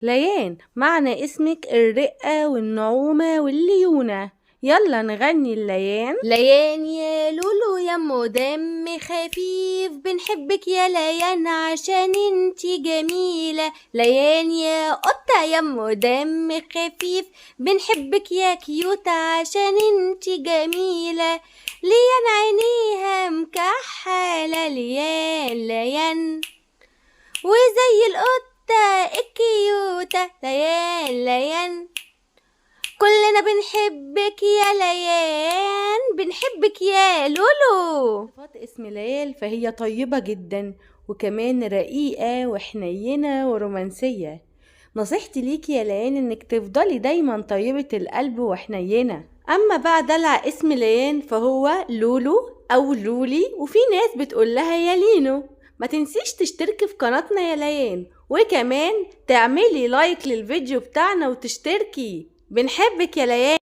ليان، معنى اسمك الرقة والنعومة والليونة. يلا نغني الليان. ليان يا لولو يمو دم خفيف، بنحبك يا ليان عشان انتي جميلة. ليان يا قطة يمو دم خفيف، بنحبك يا كيوتة عشان انتي جميلة. ليان عينيها مكحلة، ليان وزي القطة الكيوتة. ليان كلنا بنحبك يا ليان، بنحبك يا لولو. صفات اسم ليال فهي طيبة جدا، وكمان رقيقة وحنينة ورومانسية. نصيحتي ليكي يا ليان انك تفضلي دايما طيبة القلب وحنينة. اما بقى دلع اسم ليان فهو لولو او لولي، وفي ناس بتقول لها يا لينو. ما تنسيش تشتركي في قناتنا يا ليان، وكمان تعملي لايك للفيديو بتاعنا وتشتركي. بنحبك يا ليان.